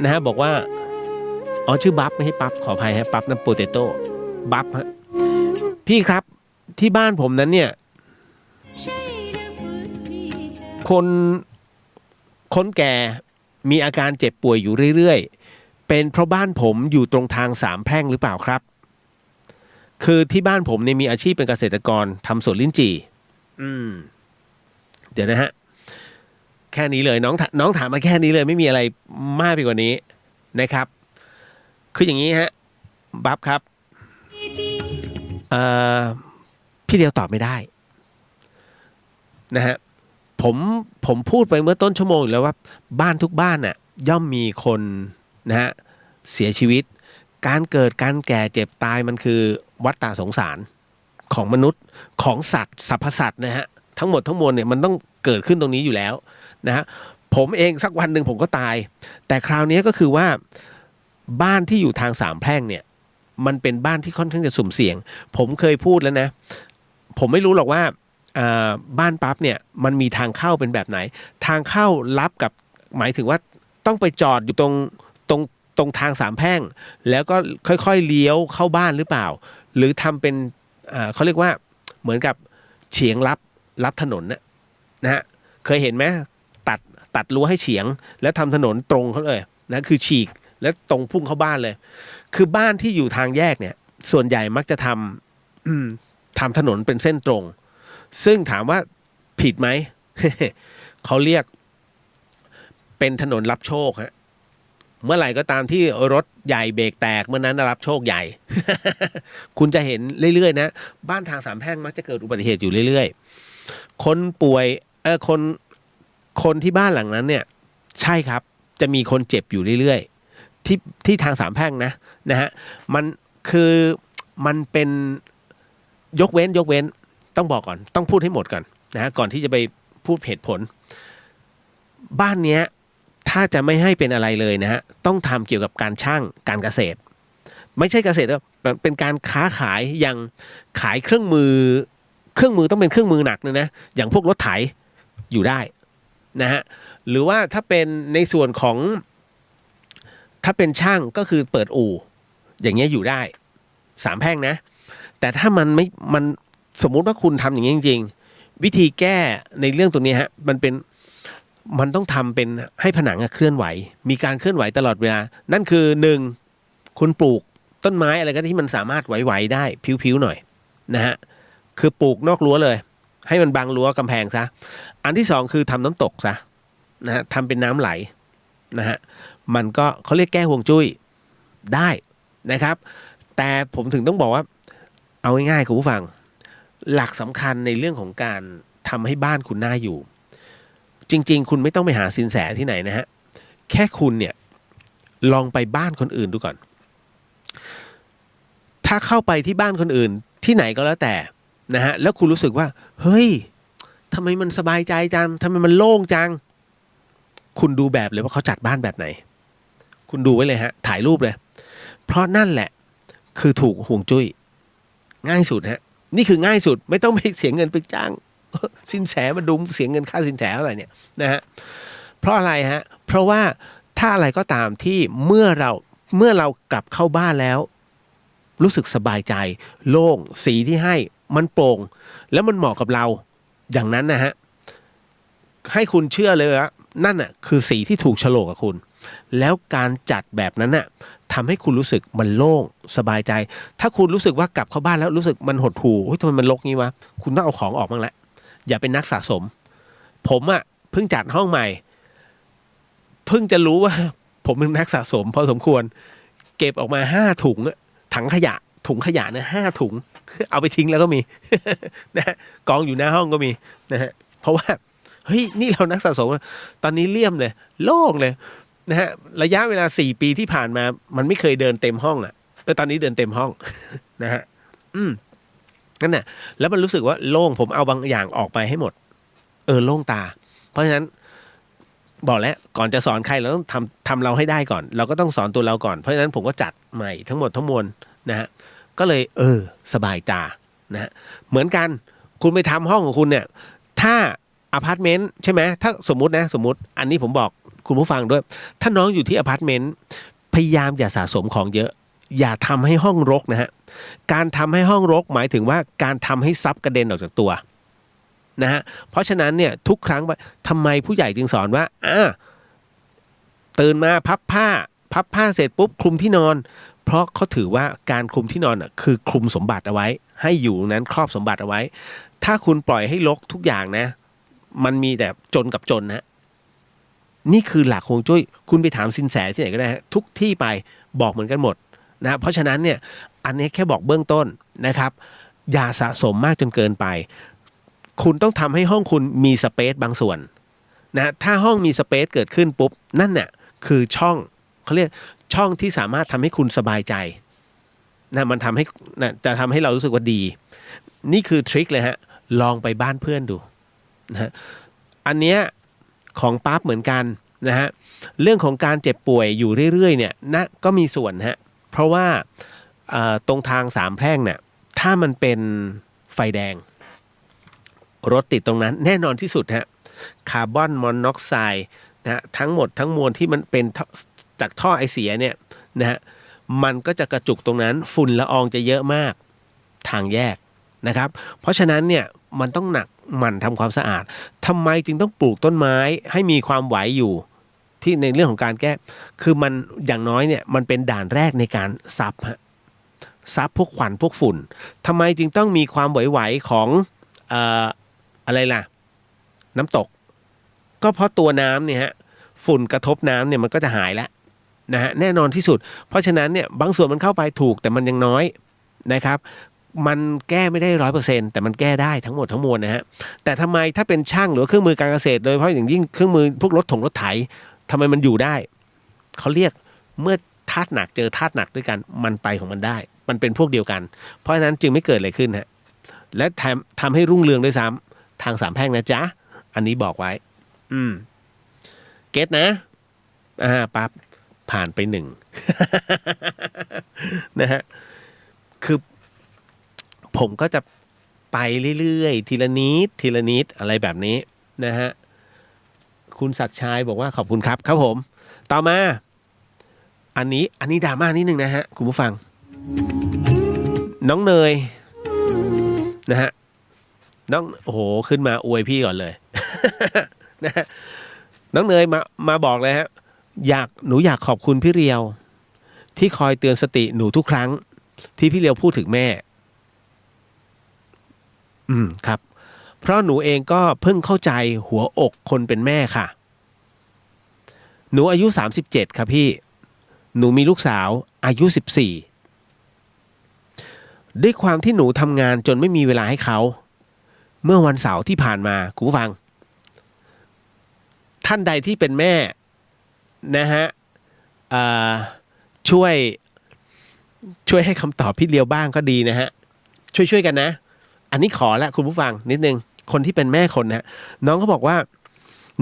นะฮะบอกว่าอ๋อชื่อบัฟไม่ใช่ปั๊บขออภัยฮะปั๊บนั่นโปเตโต้บัฟฮะพี่ครับที่บ้านผมนั้นเนี่ยคนแก่มีอาการเจ็บป่วยอยู่เรื่อยๆเป็นเพราะบ้านผมอยู่ตรงทางสามแพร่งหรือเปล่าครับคือที่บ้านผมเนี่ยมีอาชีพเป็นเกษตรกรทำสวนลิ้นจี่เดี๋ยวนะฮะแค่นี้เลยน้องถามมาแค่นี้เลยไม่มีอะไรมากไปกว่านี้นะครับคืออย่างนี้ฮะบัฟครับพี่เดียวตอบไม่ได้นะฮะผมพูดไปเมื่อต้นชั่วโมงอยู่แล้วว่าบ้านทุกบ้านน่ะย่อมมีคนนะฮะเสียชีวิตการเกิดการแก่เจ็บตายมันคือวัฏฏะสงสารของมนุษย์ของสัตว์สรรพสัตว์นะฮะทั้งหมดทั้งมวลเนี่ยมันต้องเกิดขึ้นตรงนี้อยู่แล้วนะฮะผมเองสักวันหนึ่งผมก็ตายแต่คราวนี้ก็คือว่าบ้านที่อยู่ทางสามแพร่งเนี่ยมันเป็นบ้านที่ค่อนข้างจะสุ่มเสี่ยงผมเคยพูดแล้วนะผมไม่รู้หรอกว่าบ้านปั๊บเนี่ยมันมีทางเข้าเป็นแบบไหนทางเข้ารับกับหมายถึงว่าต้องไปจอดอยู่ตรงทางสามแพร่งแล้วก็ค่อยๆเลี้ยวเข้าบ้านหรือเปล่าหรือทำเป็นเขาเรียกว่าเหมือนกับเฉียงรับถนนนะฮะเคยเห็นไหมตัดรั้วให้เฉียงแล้วทำถนนตรงเขาเลยนะคือฉีกแล้วตรงพุ่งเข้าบ้านเลยคือบ้านที่อยู่ทางแยกเนี่ยส่วนใหญ่มักจะทำถนนเป็นเส้นตรงซึ่งถามว่าผิดไหม เขาเรียกเป็นถนนรับโชคฮะเมื่อไหร่ก็ตามที่รถใหญ่เบรกแตกเมื่อนั้นรับโชคใหญ่ คุณจะเห็นเรื่อยๆนะบ้านทางสามแพร่งมักจะเกิดอุบัติเหตุอยู่เรื่อยๆคนป่วยคนที่บ้านหลังนั้นเนี่ยใช่ครับจะมีคนเจ็บอยู่เรื่อยๆที่ทางสามแพร่งนะฮะมันคือมันเป็นยกเว้นต้องบอกก่อนต้องพูดให้หมดก่อนนะฮะก่อนที่จะไปพูดเหตุผลบ้านเนี้ยถ้าจะไม่ให้เป็นอะไรเลยนะฮะต้องทำเกี่ยวกับการช่างการเกษตรไม่ใช่เกษตรเป็นการค้าขายอย่างขายเครื่องมือต้องเป็นเครื่องมือหนักนะอย่างพวกรถไถอยู่ได้นะฮะหรือว่าถ้าเป็นในส่วนของถ้าเป็นช่างก็คือเปิดอู่อย่างเงี้ยอยู่ได้สามแพร่งนะแต่ถ้ามันสมมุติว่าคุณทำอย่างนี้จริงๆวิธีแก้ในเรื่องตรงนี้ฮะมันต้องทำเป็นให้ผนังเคลื่อนไหวมีการเคลื่อนไหวตลอดเวลานั่นคือ1คุณปลูกต้นไม้อะไรก็ที่มันสามารถไหวๆได้ผิวๆหน่อยนะฮะคือปลูกนอกรั้วเลยให้มันบังรั้วกำแพงซะอันที่2คือทำน้ำตกซะนะฮะทำเป็นน้ำไหลนะฮะมันก็เขาเรียกแก้ห่วงจุ้ยได้นะครับแต่ผมถึงต้องบอกว่าเอาง่ายๆคุณผู้ฟังหลักสำคัญในเรื่องของการทำให้บ้านคุณน่าอยู่จริงๆคุณไม่ต้องไปหาสินแสที่ไหนนะฮะแค่คุณเนี่ยลองไปบ้านคนอื่นดูก่อนถ้าเข้าไปที่บ้านคนอื่นที่ไหนก็แล้วแต่นะฮะแล้วคุณรู้สึกว่าเฮ้ยทำไมมันสบายใจจังทำไมมันโล่งจังคุณดูแบบเลยว่าเขาจัดบ้านแบบไหนคุณดูไว้เลยฮะถ่ายรูปเลยเพราะนั่นแหละคือถูกห่วงจุ้ยง่ายสุดฮะนี่คือง่ายสุดไม่ต้องไปเสียเงินไปจ้างสินแสมาดูเสียเงินค่าสินแสอะไรเนี่ยนะฮะเพราะอะไรฮะเพราะว่าถ้าอะไรก็ตามที่เมื่อเรากลับเข้าบ้านแล้วรู้สึกสบายใจโล่งสีที่ให้มันโปร่งแล้วมันเหมาะกับเราอย่างนั้นนะฮะให้คุณเชื่อเลยว่านั่นน่ะคือสีที่ถูกโฉลกกับคุณแล้วการจัดแบบนั้นน่ะทำให้คุณรู้สึกมันโล่งสบายใจถ้าคุณรู้สึกว่ากลับเข้าบ้านแล้วรู้สึกมันหดหู่ทำไมมันรกงี้วะคุณต้องเอาของออกบ้างแล้วอย่าเป็นนักสะสมผมอะเพิ่งจัดห้องใหม่เพิ่งจะรู้ว่าผมเป็นนักสะสมพอสมควรเก็บออกมา5 ถุงถังขยะถุงขยะเนี่ย5 ถุงเอาไปทิ้งแล้วก็มี นะกองอยู่หน้าห้องก็มีนะฮะเพราะว่าเฮ้ยนี่เรานักสะสมตอนนี้เลี่ยมเลยโล่งเลยนะฮะระยะเวลา4 ปีที่ผ่านมามันไม่เคยเดินเต็มห้องอ่ะตอนนี้เดินเต็มห้อง นะฮะนั่นน่ะแล้วมันรู้สึกว่าโล่งผมเอาบางอย่างออกไปให้หมดโล่งตาเพราะฉะนั้นบอกแล้วก่อนจะสอนใครเราต้องทำเราให้ได้ก่อนเราก็ต้องสอนตัวเราก่อนเพราะฉะนั้นผมก็จัดใหม่ทั้งหมดทั้งมวลนะฮะก็เลยสบายตานะฮะเหมือนกันคุณไปทำห้องของคุณเนี่ยถ้าอพาร์ตเมนต์ใช่ไหมถ้าสมมติอันนี้ผมบอก คุณผู้ฟังด้วยถ้าน้องอยู่ที่อพาร์ตเมนต์พยายามอย่าสะสมของเยอะอย่าทำให้ห้องรกนะฮะการทำให้ห้องรกหมายถึงว่าการทำให้ซับกระเด็นออกจากตัวนะฮะเพราะฉะนั้นเนี่ยทุกครั้งทำไมผู้ใหญ่จึงสอนว่าตื่นมาพับผ้าเสร็จปุ๊บคลุมที่นอนเพราะเขาถือว่าการคลุมที่นอนคือคลุมสมบัติเอาไว้ให้อยู่นั้นครอบสมบัติเอาไว้ถ้าคุณปล่อยให้รกทุกอย่างนะมันมีแต่จนกับจนนะนี่คือหลักฮวงจุ้ยคุณไปถามสินแสที่ไหนก็ได้ฮะทุกที่ไปบอกเหมือนกันหมดนะเพราะฉะนั้นเนี่ยอันนี้แค่บอกเบื้องต้นนะครับอย่าสะสมมากจนเกินไปคุณต้องทำให้ห้องคุณมีสเปซบางส่วนนะถ้าห้องมีสเปซเกิดขึ้นปุ๊บนั่นเนี่ยคือช่องเขาเรียกช่องที่สามารถทำให้คุณสบายใจนะมันทำให้นะจะทำให้เรารู้สึกว่าดีนี่คือทริคเลยฮะลองไปบ้านเพื่อนดูนะฮะอันเนี้ยของปั๊บเหมือนกันนะฮะเรื่องของการเจ็บป่วยอยู่เรื่อยๆเนี่ยนะก็มีส่วนฮะเพราะว่าตรงทางสามแพร่งเนี่ยถ้ามันเป็นไฟแดงรถติดตรงนั้นแน่นอนที่สุดฮะคาร์บอนมอนอกไซด์นะทั้งหมดทั้งมวลที่มันเป็นจากท่อไอเสียเนี่ยนะฮะมันก็จะกระจุกตรงนั้นฝุ่นละอองจะเยอะมากทางแยกนะครับเพราะฉะนั้นเนี่ยมันต้องหนักหมั่นทำความสะอาดทำไมจึงต้องปลูกต้นไม้ให้มีความไหวอยู่ที่ในเรื่องของการแก้คือมันอย่างน้อยเนี่ยมันเป็นด่านแรกในการซับพวกควันพวกฝุ่นทำไมจึงต้องมีความไหวๆของอะไรล่ะน้ำตกก็เพราะตัวน้ำเนี่ยฮะฝุ่นกระทบน้ำเนี่ยมันก็จะหายแล้วนะฮะแน่นอนที่สุดเพราะฉะนั้นเนี่ยบางส่วนมันเข้าไปถูกแต่มันยังน้อยนะครับมันแก้ไม่ได้ 100% แต่มันแก้ได้ทั้งหมดทั้งมวลนะฮะแต่ทำไมถ้าเป็นช่างหรือเครื่องมือการเกษตรโดยเฉพาะอย่างยิ่งเครื่องมือพวกรถไถทำไมมันอยู่ได้เขาเรียกเมื่อธาตุหนักเจอธาตุหนักด้วยกันมันไปของมันได้มันเป็นพวกเดียวกันเพราะฉะนั้นจึงไม่เกิดอะไรขึ้นฮะและทำให้รุ่งเรืองด้วยซ้ำทางสามแพร่งนะจ๊ะอันนี้บอกไว้เก็ตนะปั๊บผ่านไป1 นะฮะคือผมก็จะไปเรื่อยๆทีละนิดอะไรแบบนี้นะฮะคุณศักดิ์ชัยบอกว่าขอบคุณครับครับผมต่อมาอันนี้ดราม่านิดนึงนะฮะคุณผู้ฟังน้องเนยนะฮะน้องโอ้โหขึ้นมาอวยพี่ก่อนเลย นะฮะน้องเนยมาบอกเลยฮะหนูอยากขอบคุณพี่เรียวที่คอยเตือนสติหนูทุกครั้งที่พี่เรียวพูดถึงแม่ครับเพราะหนูเองก็เพิ่งเข้าใจหัวอกคนเป็นแม่ค่ะหนูอายุ37ครับพี่หนูมีลูกสาวอายุ14ด้วยความที่หนูทำงานจนไม่มีเวลาให้เขาเมื่อวันเสาร์ที่ผ่านมาคุณผู้ฟังท่านใดที่เป็นแม่นะฮะช่วยให้คำตอบพี่เลียวบ้างก็ดีนะฮะช่วยกันนะอันนี้ขอละคุณผู้ฟังนิดนึงคนที่เป็นแม่คนนะน้องเขาบอกว่า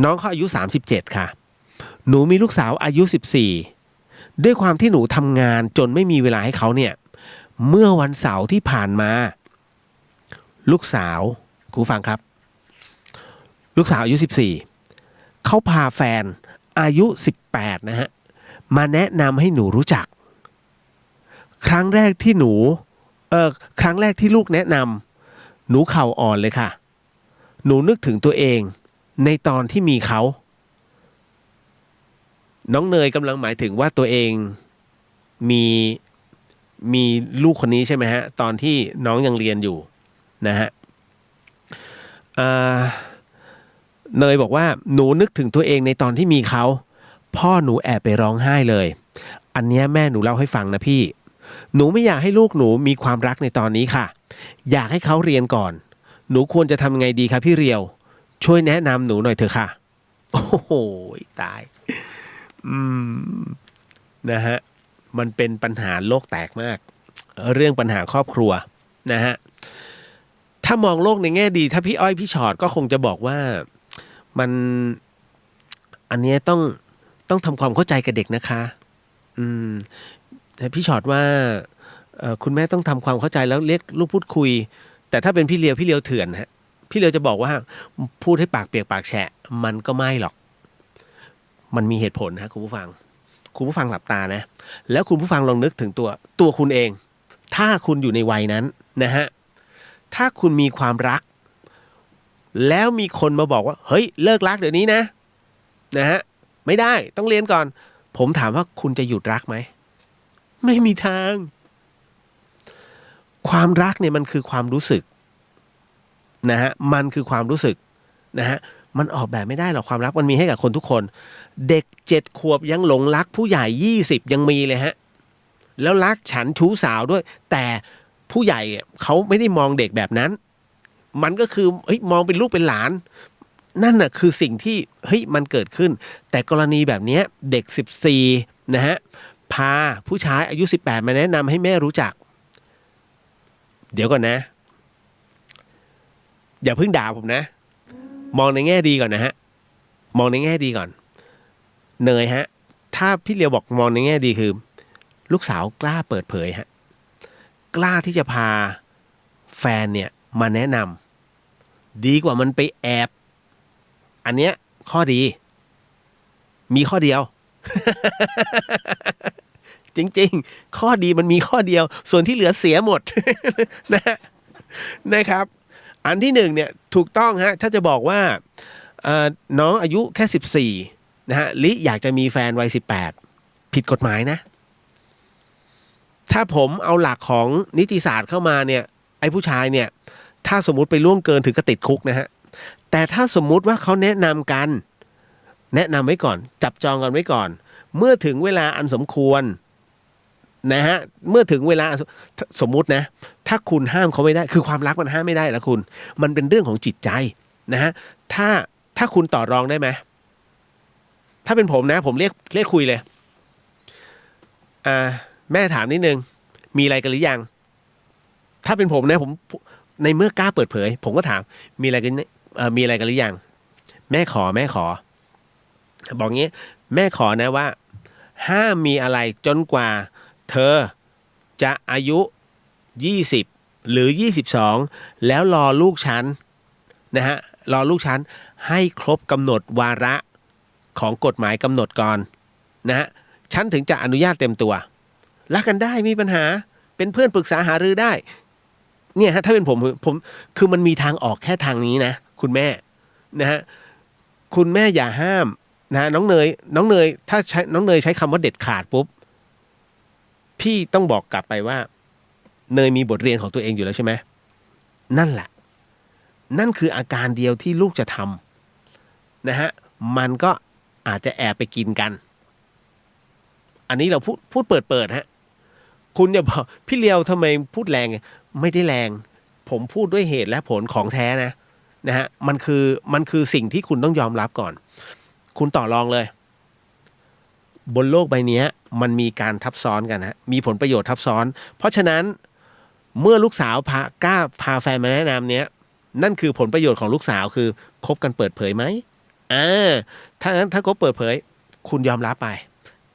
น้องเขาอายุ37ค่ะหนูมีลูกสาวอายุ14ด้วยความที่หนูทำงานจนไม่มีเวลาให้เขาเนี่ยเมื่อวันเสาร์ที่ผ่านมาลูกสาวคุณผู้ฟังครับลูกสาวอายุ14เขาพาแฟนอายุ18นะฮะมาแนะนำให้หนูรู้จักครั้งแรกที่ลูกแนะนำหนูเข่าอ่อนเลยค่ะหนูนึกถึงตัวเองในตอนที่มีเขาน้องเนยกำลังหมายถึงว่าตัวเองมีลูกคนนี้ใช่ไหมฮะตอนที่น้องยังเรียนอยู่นะฮะเนยบอกว่าหนูนึกถึงตัวเองในตอนที่มีเขาพ่อหนูแอบไปร้องไห้เลยอันนี้แม่หนูเล่าให้ฟังนะพี่หนูไม่อยากให้ลูกหนูมีความรักในตอนนี้ค่ะอยากให้เขาเรียนก่อนหนูควรจะทำไงดีคะพี่เรียวช่วยแนะนำหนูหน่อยเถอะค่ะโอ้โหตายนะฮะมันเป็นปัญหาโลกแตกมากเรื่องปัญหาครอบครัวนะฮะถ้ามองโลกในแง่ดีถ้าพี่อ้อยพี่ชอตก็คงจะบอกว่ามันอันนี้ต้องทำความเข้าใจกับเด็กนะคะแต่พี่ชอตว่าคุณแม่ต้องทำความเข้าใจแล้วเรียกลูกพูดคุยแต่ถ้าเป็นพี่เลียวเถื่อนฮะพี่เลียวจะบอกว่าพูดให้ปากเปียกปากแฉะมันก็ไม่หรอก มันมีเหตุผลนะคุณผู้ฟังหลับตานะแล้วคุณผู้ฟังลองนึกถึงตัวคุณเองถ้าคุณอยู่ในวัยนั้นนะฮะถ้าคุณมีความรักแล้วมีคนมาบอกว่าเฮ้ยเลิกรักเดี๋ยวนี้นะฮะไม่ได้ต้องเรียนก่อนผมถามว่าคุณจะหยุดรักไหมไม่มีทางความรักเนี่ยมันคือความรู้สึกนะฮะมันคือความรู้สึกนะฮะมันออกแบบไม่ได้หรอกความรักมันมีให้กับคนทุกคนเด็ก7 ขวบยังหลงรักผู้ใหญ่20ยังมีเลยฮะแล้วรักฉันชู้สาวด้วยแต่ผู้ใหญ่เขาไม่ได้มองเด็กแบบนั้นมันก็คือเฮ้ยมองเป็นลูกเป็นหลานนั่นน่ะคือสิ่งที่เฮ้ยมันเกิดขึ้นแต่กรณีแบบนี้เด็ก14นะฮะพาผู้ชายอายุ18มาแนะนำให้แม่รู้จักเดี๋ยวก่อนนะอย่าเพิ่งด่าผมนะมองในแง่ดีก่อนนะฮะมองในแง่ดีก่อนเนยฮะถ้าพี่เลียวบอกมองในแง่ดีคือลูกสาวกล้าเปิดเผยฮะกล้าที่จะพาแฟนเนี่ยมาแนะนำดีกว่ามันไปแอบอันเนี้ยข้อดีมีข้อเดียว จริงๆข้อดีมันมีข้อเดียวส่วนที่เหลือเสียหมด นะครับอันที่หนึ่งเนี่ยถูกต้องฮะถ้าจะบอกว่าน้องอายุแค่14นะฮะลิอยากจะมีแฟนวัย18ผิดกฎหมายนะถ้าผมเอาหลักของนิติศาสตร์เข้ามาเนี่ยไอ้ผู้ชายเนี่ยถ้าสมมุติไปล่วงเกินถึงก็ติดคุกนะฮะแต่ถ้าสมมุติว่าเขาแนะนำกันแนะนำไว้ก่อนจับจองกันไว้ก่อนเมื่อถึงเวลาอันสมควรนะฮะเมื่อถึงเวลาสมมุตินะถ้าคุณห้ามเขาไม่ได้คือความรักมันห้ามไม่ได้แล้วคุณมันเป็นเรื่องของจิตใจนะฮะถ้าคุณต่อรองได้ไหมถ้าเป็นผมนะผมเรียกคุยเลยแม่ถามนิดนึงมีอะไรกันหรือยังถ้าเป็นผมนะผมในเมื่อกล้าเปิดเผยผมก็ถามมีอะไรกันมีอะไรกันหรือยังแม่ขอบอกงี้แม่ขอนะว่าห้ามมีอะไรจนกว่าเธอจะอายุ20หรือ22แล้วรอลูกฉันนะฮะรอลูกฉันให้ครบกำหนดวาระของกฎหมายกำหนดก่อนนะฮะฉันถึงจะอนุญาตเต็มตัวรักกันได้มีปัญหาเป็นเพื่อนปรึกษาหารือได้เนี่ยฮะถ้าเป็นผมคือมันมีทางออกแค่ทางนี้นะคุณแม่นะฮะคุณแม่อย่าห้ามนะน้องเนยถ้าน้องเนยใช้คำว่าเด็ดขาดปุ๊บพี่ต้องบอกกลับไปว่าเนยมีบทเรียนของตัวเองอยู่แล้วใช่ไหมนั่นแหละนั่นคืออาการเดียวที่ลูกจะทำนะฮะมันก็อาจจะแอบไปกินกันอันนี้เราพูดเปิดฮะคุณอย่าบอกพี่เลียวทำไมพูดแรงไม่ได้แรงผมพูดด้วยเหตุและผลของแท้นะฮะมันคือสิ่งที่คุณต้องยอมรับก่อนคุณต่อรองเลยบนโลกใบนี้มันมีการทับซ้อนกันฮะมีผลประโยชน์ทับซ้อนเพราะฉะนั้นเมื่อลูกสาวกล้าพาแฟนมาแนะนำเนี้ยนั่นคือผลประโยชน์ของลูกสาวคือคบกันเปิดเผยไหมถ้างั้นถ้าคบเปิดเผยคุณยอมรับไป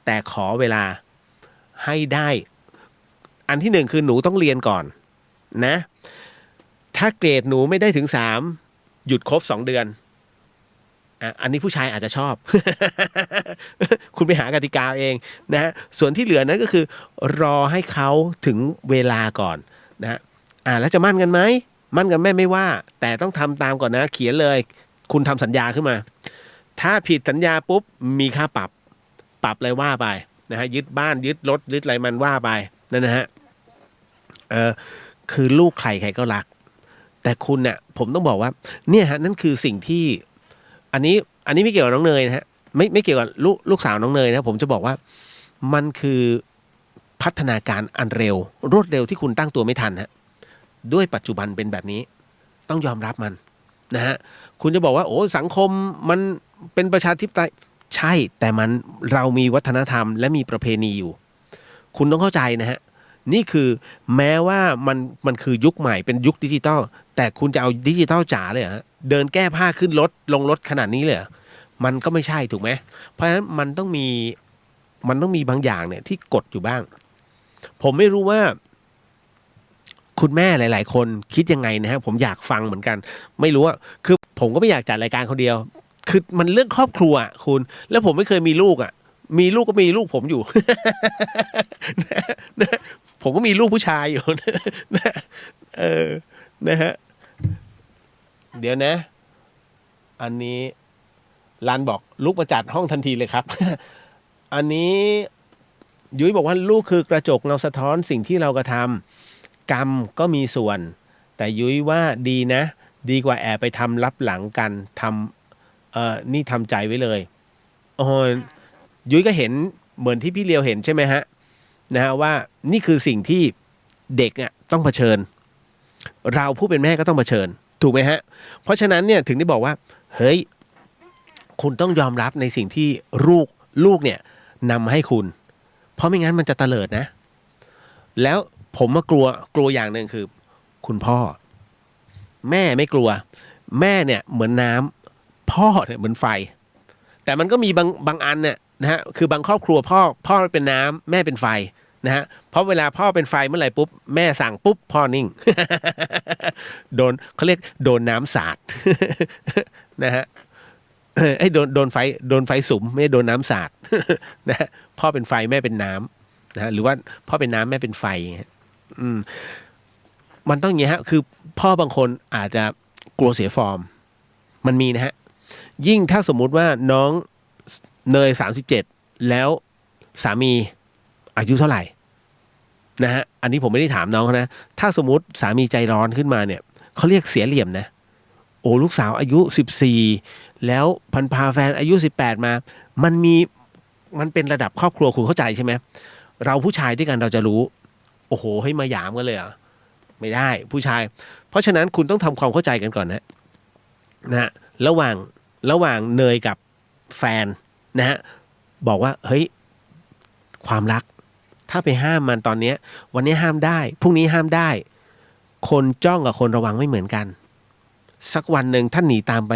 แต่ขอเวลาให้ได้อันที่หนึ่งคือหนูต้องเรียนก่อนนะถ้าเกรดหนูไม่ได้ถึง3หยุดครบ2 เดือนอันนี้ผู้ชายอาจจะชอบ คุณไปหากติกาเองนะส่วนที่เหลือนั้นก็คือรอให้เขาถึงเวลาก่อนนะแล้วจะมั่นกันไหมมั่นกันแม่ไม่ว่าแต่ต้องทำตามก่อนนะเขียนเลยคุณทำสัญญาขึ้นมาถ้าผิดสัญญาปุ๊บมีค่าปรับอะไรว่าไปนะฮะยึดบ้านยึดรถยึดอะไรมันว่าไปนั่นนะฮะคือลูกใครก็รักแต่คุณเนี่ยผมต้องบอกว่าเนี่ยฮะนั่นคือสิ่งที่อันนี้ไม่เกี่ยวกับน้องเนยนะฮะไม่เกี่ยวกับลูกสาวน้องเนยนะผมจะบอกว่ามันคือพัฒนาการอันเร็วรวดเร็วที่คุณตั้งตัวไม่ทันฮะด้วยปัจจุบันเป็นแบบนี้ต้องยอมรับมันนะฮะคุณจะบอกว่าโอ้สังคมมันเป็นประชาธิปไตยใช่แต่เรามีวัฒนธรรมและมีประเพณีอยู่คุณต้องเข้าใจนะฮะนี่คือแม้ว่ามันคือยุคใหม่เป็นยุคดิจิตอลแต่คุณจะเอาดิจิตอลจ๋าเลยฮะเดินแก้ผ้าขึ้นรถลงรถขนาดนี้เลยมันก็ไม่ใช่ถูกไหมเพราะฉะนั้นมันต้องมีบางอย่างเนี่ยที่กดอยู่บ้างผมไม่รู้ว่าคุณแม่หลายๆคนคิดยังไงนะฮะผมอยากฟังเหมือนกันไม่รู้ว่าคือผมก็ไม่อยากจัดรายการคนเดียว คือมันเรื่องครอบครัวคุณแล้วผมไม่เคยมีลูกมีลูกก็มีลูกผมอยู่ นะผมก็มีลูกผู้ชายอยู่ นะนะฮะเดี๋ยวนะ อันนี้รันบอกลุกมาจัดห้องทันทีเลยครับ อันนี้ยุ้ยบอกว่าลูกคือกระจกเงาสะท้อนสิ่งที่เรากระทำกรรมก็มีส่วน แต่ยุ้ยว่าดีนะ ดีกว่าแอบไปทำลับหลังกันทำนี่ทำใจไว้เลยโอ้ยุ้ยก็เห็นเหมือนที่พี่เลียวเห็นใช่ไหมฮะนะฮะว่านี่คือสิ่งที่เด็กอ่ะต้องเผชิญเราผู้เป็นแม่ก็ต้องเผชิญถูกไหมฮะเพราะฉะนั้นเนี่ยถึงได้บอกว่าเฮ้ยคุณต้องยอมรับในสิ่งที่ลูกเนี่ยนำมาให้คุณเพราะไม่งั้นมันจะเตลิดนะแล้วผมมากลัวอย่างหนึ่งคือคุณพ่อแม่ไม่กลัวแม่เนี่ยเหมือนน้ำพ่อเนี่ยเหมือนไฟแต่มันก็มีบางอันเนี่ยนะฮะคือบางครอบครัวพ่อเป็นน้ำแม่เป็นไฟนะฮะเพราะเวลาพ่อเป็นไฟเมื่อไหร่ปุ๊บแม่สั่งปุ๊บพ่อนิ่ง โดนเขาเรียกโดนน้ำสาด นะฮะไอ้โดนไฟสุมไม่โดนน้ำสาด นะฮะพ่อเป็นไฟแม่เป็นน้ำนะฮะหรือว่าพ่อเป็นน้ำแม่เป็นไฟมันต้องอย่างนี้ฮะคือพ่อบางคนอาจจะกลัวเสียฟอร์มมันมีนะฮะยิ่งถ้าสมมุติว่าน้องเนย37แล้วสามีอายุเท่าไหร่นะฮะอันนี้ผมไม่ได้ถามน้องนะถ้าสมมุติสามีใจร้อนขึ้นมาเนี่ยเขาเรียกเสียเหลี่ยมนะโอ้ลูกสาวอายุ14แล้วพันพาแฟนอายุ18มามันเป็นระดับครอบครัวคุณเข้าใจใช่ไหมเราผู้ชายด้วยกันเราจะรู้โอ้โหให้มาหยามกันเลยเหรอไม่ได้ผู้ชายเพราะฉะนั้นคุณต้องทำความเข้าใจกันก่อนนะฮะระหว่างเนยกับแฟนนะฮะบอกว่าเฮ้ยความรักถ้าไปห้ามมันตอนนี้วันนี้ห้ามได้พรุ่งนี้ห้ามได้คนจ้องกับคนระวังไม่เหมือนกันสักวันหนึ่งท่านหนีตามไป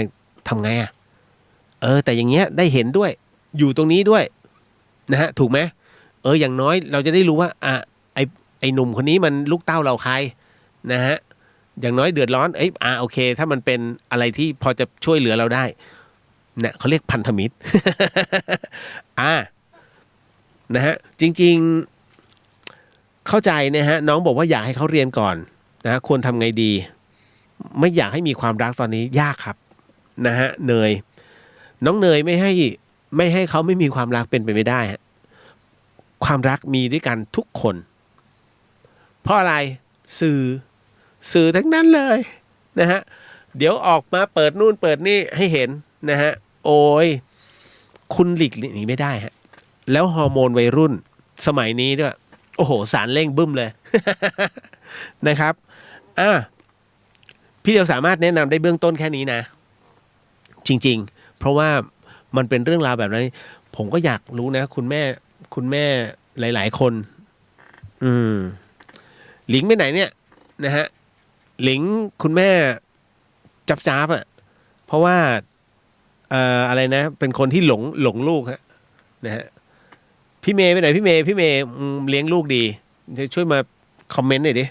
ทำไงแต่อย่างเงี้ยได้เห็นด้วยอยู่ตรงนี้ด้วยนะฮะถูกไหมอย่างน้อยเราจะได้รู้ว่าไอ้หนุ่มคนนี้มันลูกเต้าเราใครนะฮะอย่างน้อยเดือดร้อนโอเคถ้ามันเป็นอะไรที่พอจะช่วยเหลือเราได้เนี่ยเขาเรียกพันธมิตร นะฮะจริงๆเข้าใจนะฮะน้องบอกว่าอยากให้เขาเรียนก่อนนะควรทำไงดีไม่อยากให้มีความรักตอนนี้ยากครับนะฮะเนยน้องเนยไม่ให้เขาไม่มีความรักเป็นไปไม่ได้ฮะความรักมีด้วยกันทุกคนเพราะอะไรสื่อทั้งนั้นเลยนะฮะเดี๋ยวออกมาเปิดนู่นเปิดนี่ให้เห็นนะฮะโอ้ยคุณหลีกหนีไม่ได้ฮะแล้วฮอร์โมนวัยรุ่นสมัยนี้ด้วยโอ้โหสารเร่งบึ้มเลย นะครับพี่เดียวสามารถแนะนำได้เบื้องต้นแค่นี้นะจริงๆเพราะว่ามันเป็นเรื่องราวแบบนั้นผมก็อยากรู้นะคุณแม่หลายๆคนหลิงไปไหนเนี่ยนะฮะหลิงคุณแม่จับเพราะว่าอะไรนะเป็นคนที่หลงลูกฮะนะฮะพี่เมย์ไปไหนพี่เมย์เลี้ยงลูกดีช่วยมาคอมเมนต์หน่อยดิ